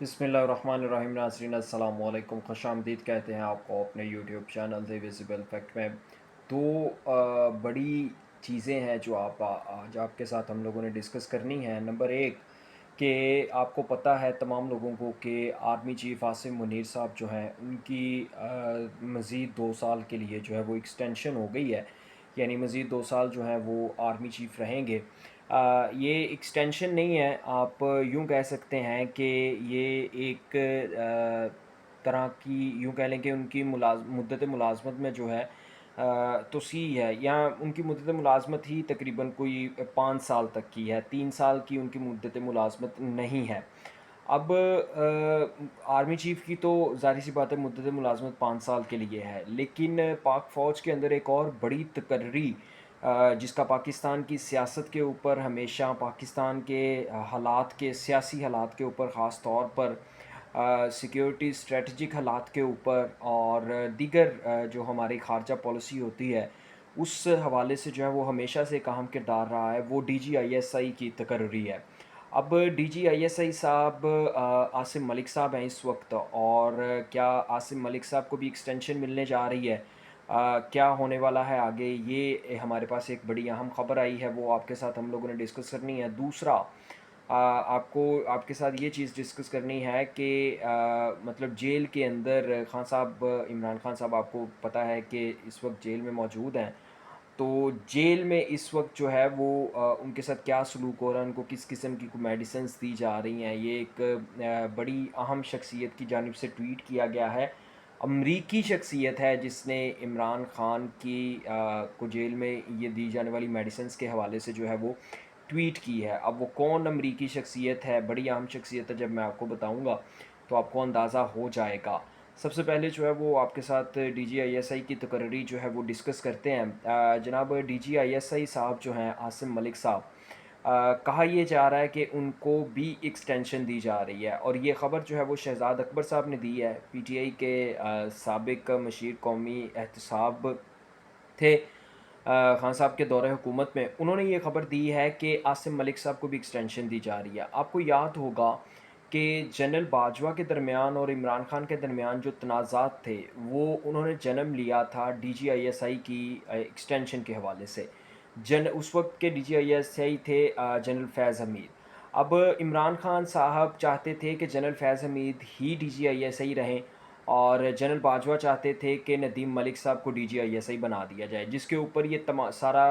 बिस्मिल्लाहिर्रहमानिर्रहीम। नाज़रीन अस्सलाम वालेकुम, खुशामदीद कहते हैं आपको अपने YouTube channel the visible fact में। दो बड़ी चीज़ें हैं जो आज आपके साथ हम लोगों ने डिस्कस करनी है। नंबर एक कि आपको पता है तमाम लोगों को कि आर्मी चीफ़ आसिम मुनीर साहब जो हैं उनकी मज़ीद 2 साल के लिए जो है वो एक्सटेंशन हो गई है। यानी मज़ीद 2 साल जो है वो आर्मी चीफ़ रहेंगे। ये एक्सटेंशन नहीं है, आप यूँ कह सकते हैं कि ये एक तरह की यूँ कह लें कि उनकी मुद्दत मुलाज़मत में जो है तोसीह है, या उनकी मुद्दत मुलाज़मत ही तकरीबन कोई 5 साल तक की है, 3 साल की उनकी मुद्दत मुलाज़मत नहीं है। अब आर्मी चीफ़ की तो ज़ाहिर-सी बात है मुद्दत मुलाज़मत 5 साल के लिए है, लेकिन पाक फ़ौज के अंदर एक और बड़ी तकर्री जिसका पाकिस्तान की सियासत के ऊपर हमेशा पाकिस्तान के हालात के सियासी हालात के ऊपर ख़ास तौर पर सिक्योरिटी स्ट्रेटजिक हालात के ऊपर और दीगर जो हमारी ख़ारजा पॉलिसी होती है, उस हवाले से जो है वो हमेशा से एक अहम किरदार रहा है, वो डीजीआईएसआई की तकर्री है। अब डीजीआईएसआई साहब आसिम मलिक साहब हैं इस वक्त, और क्या आसिम मलिक साहब को भी एक्सटेंशन मिलने जा रही है? क्या होने वाला है आगे, ये हमारे पास एक बड़ी अहम खबर आई है, वो आपके साथ हम लोगों ने डिस्कस करनी है। दूसरा आपको आपके साथ ये चीज़ डिस्कस करनी है कि मतलब जेल के अंदर खान साहब, इमरान खान साहब, आपको पता है कि इस वक्त जेल में मौजूद हैं। तो जेल में इस वक्त जो है वो उनके साथ क्या सलूक हो रहा है, उनको किस किस्म की मेडिसिन्स दी जा रही हैं, ये एक बड़ी अहम शख्सियत की जानिब से ट्वीट किया गया है। अमरीकी शख्सियत है जिसने इमरान खान की को जेल में ये दी जाने वाली मेडिसिन्स के हवाले से जो है वो ट्वीट की है। अब वो कौन अमरीकी शख्सियत है, बड़ी अहम शख्सियत है, जब मैं आपको बताऊँगा तो आपको अंदाज़ा हो जाएगा। सबसे पहले जो है वो आपके साथ डीजीआईएसआई की तकर्री जो है वो डिस्कस करते हैं। जनाब डीजीआईएसआई साहब जो हैं आसिम मलिक साहब, कहा यह जा रहा है कि उनको भी एक्सटेंशन दी जा रही है, और ये ख़बर जो है वो शहज़ाद अकबर साहब ने दी है। पीटीआई के साबिक मशीर कौमी एहतसाब थे खान साहब के दौरे हुकूमत में, उन्होंने ये ख़बर दी है कि आसिम मलिक साहब को भी एक्सटेंशन दी जा रही है। आपको याद होगा कि जनरल बाजवा के दरमियान और इमरान खान के दरमियान जो तनाज़ात थे, वो उन्होंने जन्म लिया था डीजीआईएसआई की एक्सटेंशन के हवाले से। उस वक्त के डीजीआईएसआई थे जनरल फैज़ हमीद। अब इमरान खान साहब चाहते थे कि जनरल फैज़ हमीद ही डीजीआईएसआई रहें, और जनरल बाजवा चाहते थे कि नदीम मलिक साहब को डीजीआईएसआई बना दिया जाए, जिसके ऊपर ये सारा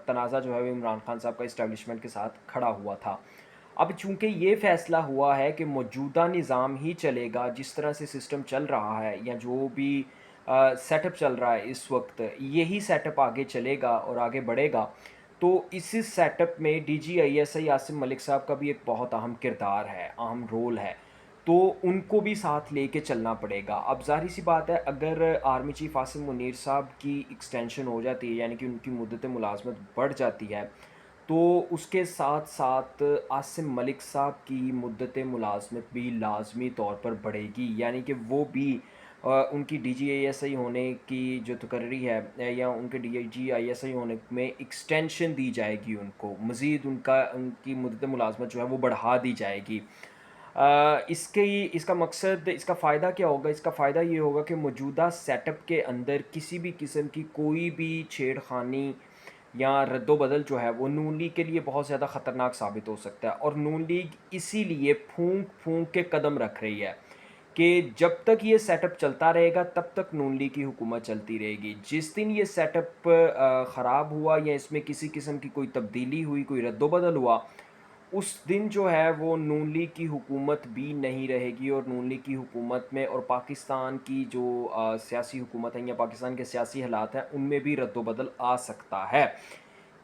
तनाज़ा जो है वो इमरान खान साहब का इस्टेब्लिशमेंट के साथ खड़ा हुआ था। अब चूँकि ये फ़ैसला हुआ है कि मौजूदा निज़ाम ही चलेगा, जिस तरह से सिस्टम चल रहा है या जो भी सेटअप चल रहा है इस वक्त, यही सेटअप आगे चलेगा और आगे बढ़ेगा। तो इसी सेटअप में डीजीआईएसआई आसिम मलिक साहब का भी एक बहुत अहम किरदार है, अहम रोल है। तो उनको भी साथ लेके चलना पड़ेगा। अब ज़ाहिर-सी बात है, अगर आर्मी चीफ़ आसिम मुनीर साहब की एक्सटेंशन हो जाती है, यानी कि उनकी मुद्दत मुलाज़मत बढ़ जाती है, तो उसके साथ-साथ आसिम मलिक साहब की मुद्दत मुलाज़मत भी लाज़मी तौर पर बढ़ेगी। यानी कि वो भी उनकी डीजीआईएसआई होने की जो तकर्री है, या उनके डीजीआईएसआई होने में एक्सटेंशन दी जाएगी उनको। मज़ीद उनकी मुद्दत मुलाज़मत जो है वो बढ़ा दी जाएगी। इसका मकसद, इसका फ़ायदा क्या होगा? इसका फ़ायदा ये होगा कि मौजूदा सेटअप के अंदर किसी भी किस्म की कोई भी छेड़खानी या रद्दो-बदल जो है वो नून लीग के लिए बहुत ज़्यादा ख़तरनाक साबित हो सकता है, और नून लीग इसीलिए फूँक-फूँक के कदम रख रही है कि जब तक ये सेटअप चलता रहेगा तब तक नून लीग की हुकूमत चलती रहेगी। जिस दिन ये सेटअप ख़राब हुआ या इसमें किसी किस्म की कोई तब्दीली हुई, कोई रद्दो-बदल हुआ, उस दिन जो है वो नून लीग की हुकूमत भी नहीं रहेगी, और नून लीग की हुकूमत में और पाकिस्तान की जो सियासी हुकूमत है या पाकिस्तान के सियासी हालात हैं, उनमें भी रद्दो-बदल आ सकता है।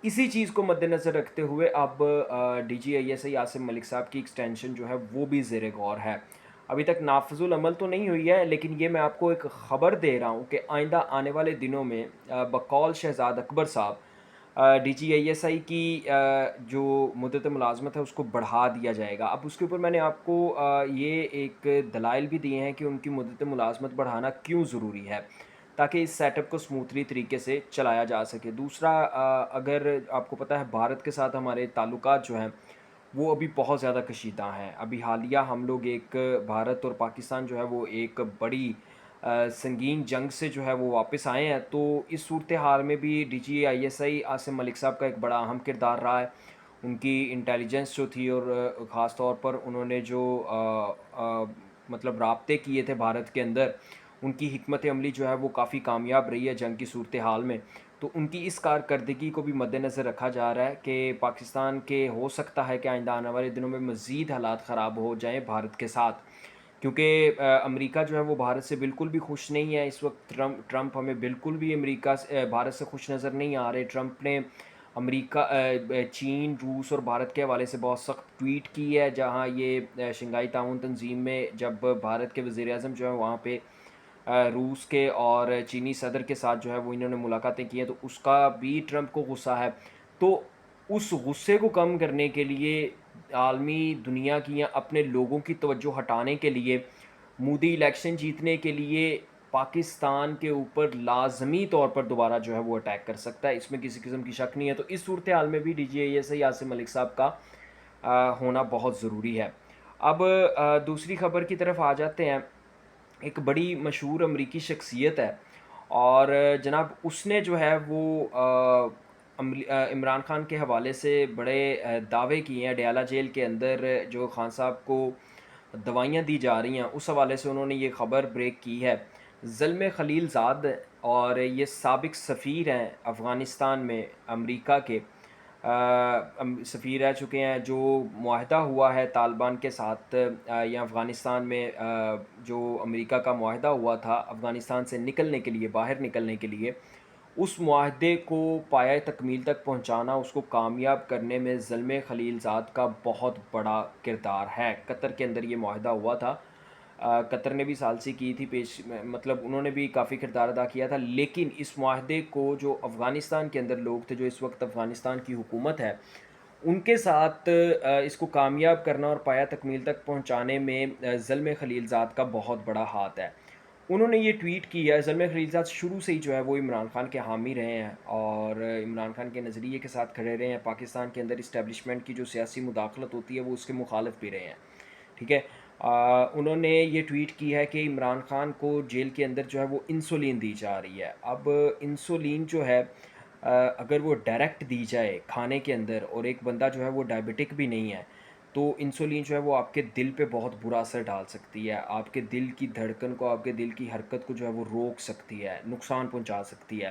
इसी चीज़ को मद्देनज़र रखते हुए अब डीजीआईएसआई आसिम मलिक साहब की एक्सटेंशन जो है वो भी ज़ेर गौर है। अभी तक नाफ़िज़ुल अमल तो नहीं हुई है, लेकिन ये मैं आपको एक ख़बर दे रहा हूँ कि आइंदा आने वाले दिनों में बकौल शहज़ाद अकबर साहब डीजीआईएसआई की जो मुद्दत मुलाज़मत है उसको बढ़ा दिया जाएगा। अब उसके ऊपर मैंने आपको ये एक दलाइल भी दिए हैं कि उनकी मुद्दत मुलाज़मत बढ़ाना क्यों ज़रूरी है, ताकि इस सेटअप को स्मूथली तरीके से चलाया जा सके। दूसरा, अगर आपको पता है भारत के साथ हमारे ताल्लुकात जो हैं वो अभी बहुत ज़्यादा कशीदा हैं। अभी हालिया हम लोग एक भारत और पाकिस्तान जो है वो एक बड़ी संगीन जंग से जो है वो वापस आए हैं। तो इस सूरत हाल में भी DGISI आसिम मलिक साहब का एक बड़ा अहम किरदार रहा है। उनकी इंटेलिजेंस जो थी और ख़ास तौर पर उन्होंने जो मतलब राब्ते किए थे भारत के अंदर, उनकी हिकमत अमली जो है वो काफ़ी कामयाब रही है जंग की सूरत हाल में। तो उनकी इस कारकर्दगी को भी मद्देनज़र रखा जा रहा है कि पाकिस्तान के हो सकता है कि आइंदा आने वाले दिनों में मज़ीद हालात ख़राब हो जाएँ भारत के साथ। क्योंकि अमेरिका जो है वो भारत से बिल्कुल भी खुश नहीं है इस वक्त। ट्रंप हमें बिल्कुल भी भारत से खुश नज़र नहीं आ रहे। ट्रंप ने चीन, रूस और भारत के हवाले से बहुत सख्त ट्वीट की है, जहाँ ये शंघाई ताउन तंजीम में जब भारत के वज़ीर आज़म जो है वहाँ पे रूस के और चीनी सदर के साथ जो है वो इन्होंने मुलाकातें की हैं, तो उसका भी ट्रंप को गुस्सा है। तो उस गुस्से को कम करने के लिए आलमी दुनिया की या अपने लोगों की तवज्जो हटाने के लिए मोदी इलेक्शन जीतने के लिए पाकिस्तान के ऊपर लाज़मी तौर पर दोबारा जो है वो अटैक कर सकता है, इसमें किसी किस्म की शक नहीं है। तो इस सूरत हाल में भी DGISI आसिम मलिक साहब का होना बहुत ज़रूरी है। अब दूसरी खबर की तरफ आ जाते हैं। एक बड़ी मशहूर अमरीकी शख्सियत है और जनाब उसने जो है वो इमरान खान के हवाले से बड़े दावे किए हैं। डयाला जेल के अंदर जो खान साहब को दवाइयाँ दी जा रही हैं, उस हवाले से उन्होंने ये ख़बर ब्रेक की है। ज़ल्मे खलीलज़ाद और ये साबिक़ सफ़ीर हैं अफ़गानिस्तान में अमरीका के। सफ़ीर रह चुके हैं। जो मुआहदा हुआ है तालिबान के साथ या अफ़गानिस्तान में जो अमेरिका का मुआहदा हुआ था अफ़गानिस्तान से निकलने के लिए, बाहर निकलने के लिए, उस मुआहदे को पाया तकमील तक पहुंचाना, उसको कामयाब करने में ज़ल्मे खलीलज़ाद का बहुत बड़ा किरदार है। कतर के अंदर ये मुआहदा हुआ था। कतर ने भी सालसी की थी मतलब उन्होंने भी काफ़ी किरदार अदा किया था। लेकिन इस मुआहदे को जो अफ़गानिस्तान के अंदर लोग थे, जो इस वक्त अफ़गानिस्तान की हुकूमत है, उनके साथ इसको कामयाब करना और पाया तकमील तक पहुँचाने में ज़ल्मे खलीलज़ाद का बहुत बड़ा हाथ है। उन्होंने ये ट्वीट किया है। ज़ल्मे खलीलज़ाद शुरू से ही जो है वो इमरान खान के हामी रहे हैं और इमरान खान के नज़रिए के साथ खड़े रहे हैं। पाकिस्तान के अंदर इस्टेब्लिशमेंट की जो सियासी मुदाखलत होती है वो उसके मुखालिफ भी रहे हैं। ठीक है। उन्होंने ये ट्वीट की है कि इमरान खान को जेल के अंदर जो है वो इंसुलिन दी जा रही है। अब इंसुलिन जो है अगर वो डायरेक्ट दी जाए खाने के अंदर और एक बंदा जो है वो डायबिटिक भी नहीं है, तो इंसुलिन जो है वो आपके दिल पे बहुत बुरा असर डाल सकती है। आपके दिल की धड़कन को, आपके दिल की हरकत को जो है वो रोक सकती है, नुकसान पहुंचा सकती है।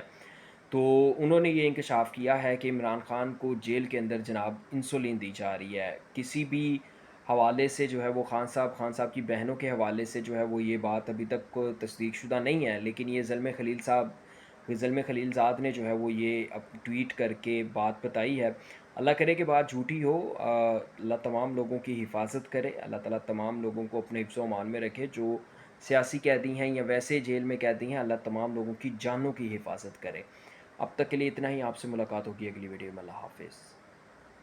तो उन्होंने ये इंकशाफ किया है कि इमरान खान को जेल के अंदर जनाब इंसुलिन दी जा रही है। किसी भी हवाले से जो है वो खान साहब की बहनों के हवाले से जो है वो ये बात अभी तक को तस्दीकशुदा नहीं है, लेकिन ये ज़ल्मे खलीलज़ाद ने जो है वो ये अब ट्वीट करके बात बताई है। अल्लाह करे कि बात झूठी हो। अल्लाह तमाम लोगों की हिफाजत करे। अल्लाह ताला तमाम लोगों को अपने हिफ्ज़ ओ अमान में रखे। जो सियासी कैदी हैं या वैसे जेल में कैदी हैं, अल्लाह तमाम लोगों की जानों की हिफाजत करे। अब तक के लिए इतना ही। आपसे मुलाकात होगी अगली वीडियो में। अल्लाह हाफ़िज़।